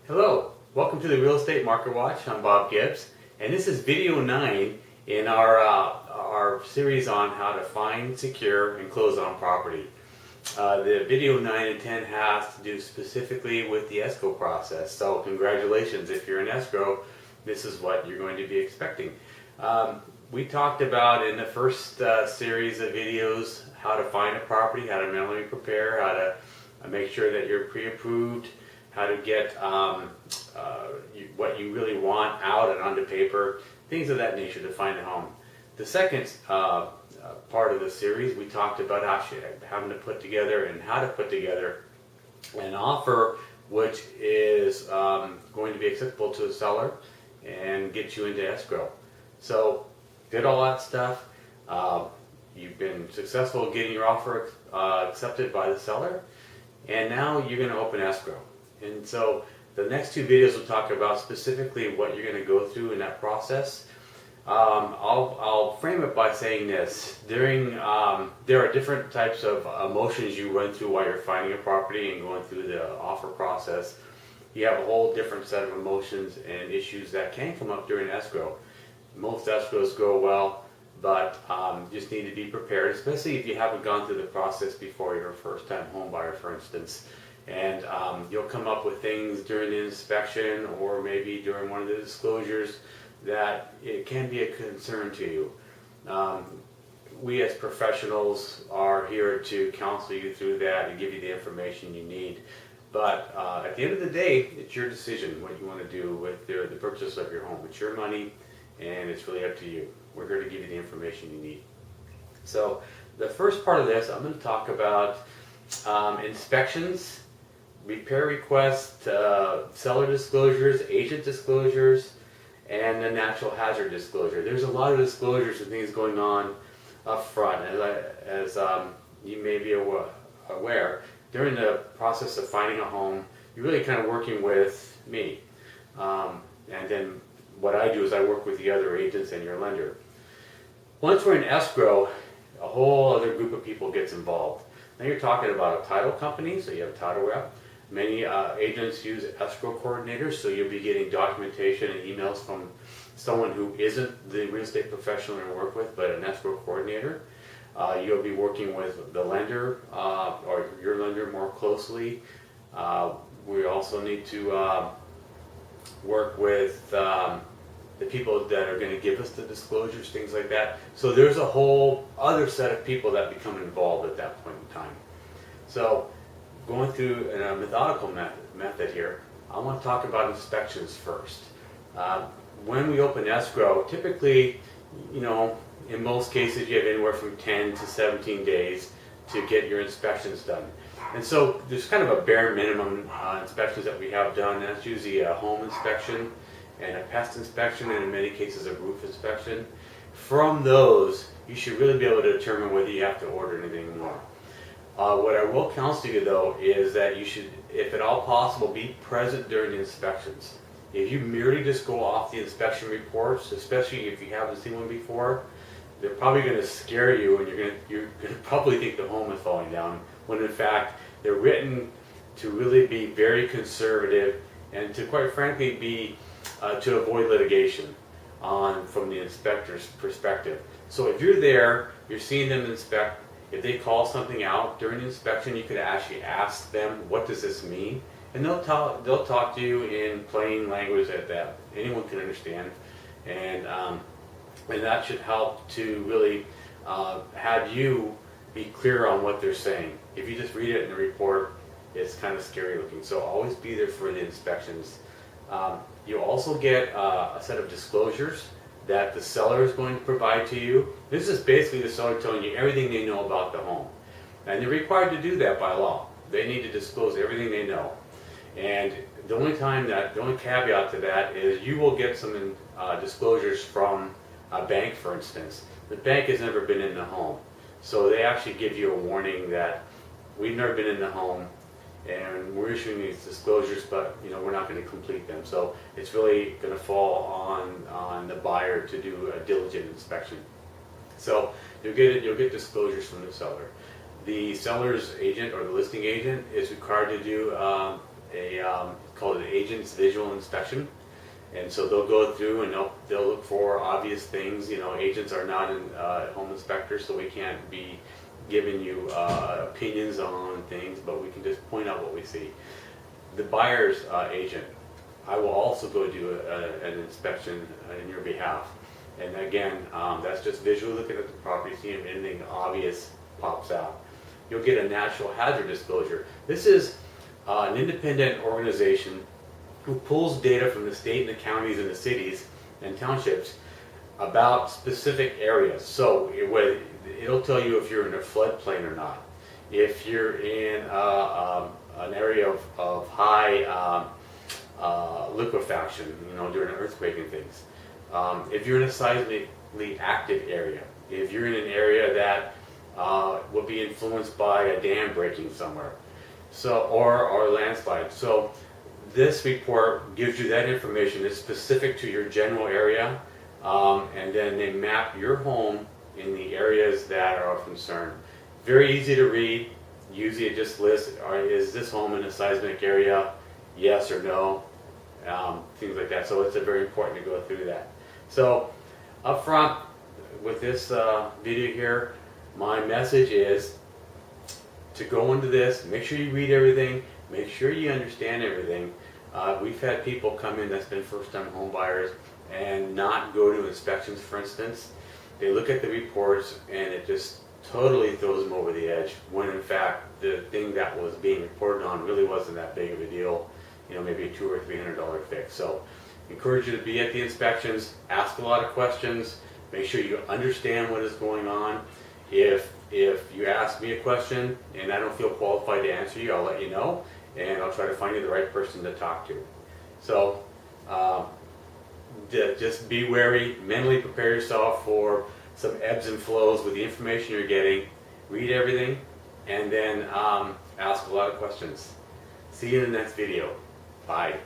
Hello, welcome to the Real Estate Market Watch. I'm Bob Gibbs, and this is video 9 in our series on how to find, secure, and close on property. The video 9 and 10 has to do specifically with the escrow process. So congratulations, if you're in escrow, this is what you're going to be expecting. We talked about in the first series of videos how to find a property, how to mentally prepare, how to make sure that you're pre-approved, how to get what you really want out and onto paper, things of that nature to find a home. The second part of the series, we talked about having to put together and how to put together an offer which is going to be acceptable to the seller and get you into escrow. So, did all that stuff. You've been successful getting your offer accepted by the seller, and now you're going to open escrow. And so the next two videos will talk about specifically what you're going to go through in that process. I'll frame it by saying this. There are different types of emotions you run through while you're finding a property and going through the offer process. You have a whole different set of emotions and issues that can come up during escrow. Most escrows go well, but you just need to be prepared, especially if you haven't gone through the process before. You're a first-time home buyer, for instance. And you'll come up with things during the inspection or maybe during one of the disclosures that it can be a concern to you. We as professionals are here to counsel you through that and give you the information you need. But at the end of the day, it's your decision what you want to do with the purchase of your home. It's your money, and it's really up to you. We're here to give you the information you need. So the first part of this, I'm going to talk about inspections, repair requests, seller disclosures, agent disclosures, and the natural hazard disclosure. There's a lot of disclosures and things going on up front. As you may be aware, during the process of finding a home, you're really kind of working with me. And then what I do is I work with the other agents and your lender. Once we're in escrow, a whole other group of people gets involved. Now you're talking about a title company, so you have a title rep. Many agents use escrow coordinators, so you'll be getting documentation and emails from someone who isn't the real estate professional you work with, but an escrow coordinator. You'll be working with the lender or your lender more closely. We also need to work with the people that are going to give us the disclosures, things like that. So there's a whole other set of people that become involved at that point in time. So going through a methodical method here, I want to talk about inspections first. When we open escrow, typically, in most cases you have anywhere from 10 to 17 days to get your inspections done. And so there's kind of a bare minimum inspections that we have done. That's usually a home inspection and a pest inspection, and in many cases a roof inspection. From those, you should really be able to determine whether you have to order anything more. What I will counsel you though is that you should, if at all possible, be present during the inspections. If you merely just go off the inspection reports, especially if you haven't seen one before, they're probably going to scare you, and you're going to probably think the home is falling down, when in fact they're written to really be very conservative and to, quite frankly, be to avoid litigation from the inspector's perspective. So if you're there, you're seeing them inspect. If they call something out during the inspection, you could actually ask them, what does this mean? And they'll talk to you in plain language that anyone can understand. And that should help to really have you be clear on what they're saying. If you just read it in the report, it's kind of scary looking. So always be there for the inspections. You'll also get a set of disclosures that the seller is going to provide to you. This is basically the seller telling you everything they know about the home. And they're required to do that by law. They need to disclose everything they know. And the only caveat to that is you will get some disclosures from a bank, for instance. The bank has never been in the home. So they actually give you a warning that we've never been in the home and we're issuing these disclosures, but we're not going to complete them. So it's really going to fall on the buyer to do a diligent inspection. So you'll get disclosures from the seller. The seller's agent or the listing agent is required to do a called an agent's visual inspection. And so they'll go through and they'll look for obvious things. You know, agents are not home inspectors, so we can't be giving you opinions on things, but we can just point out what we see. The buyer's agent, I will also go do an inspection in your behalf. And again, that's just visually looking at the property, seeing if anything obvious pops out. You'll get a natural hazard disclosure. This is an independent organization who pulls data from the state and the counties and the cities and townships about specific areas. So it'll tell you if you're in a floodplain or not, if you're in an area of high liquefaction, you know, during an earthquake and things. If you're in a seismically active area, if you're in an area that will be influenced by a dam breaking somewhere, or landslide. So this report gives you that information. It's specific to your general area, and then they map your home in the areas that are of concern. Very easy to read. Usually it just lists, is this home in a seismic area? Yes or no? Things like that. So it's very important to go through that. So up front with this video here, my message is to go into this, make sure you read everything, make sure you understand everything. We've had people come in that's been first-time home buyers and not go to inspections, for instance. They look at the reports and it just totally throws them over the edge, when in fact the thing that was being reported on really wasn't that big of a deal. You know, maybe a $200 or $300 fix. So encourage you to be at the inspections, ask a lot of questions, make sure you understand what is going on. If you ask me a question and I don't feel qualified to answer you, I'll let you know, and I'll try to find you the right person to talk to. So just be wary, mentally prepare yourself for some ebbs and flows with the information you're getting, read everything, and then ask a lot of questions. See you in the next video. Bye.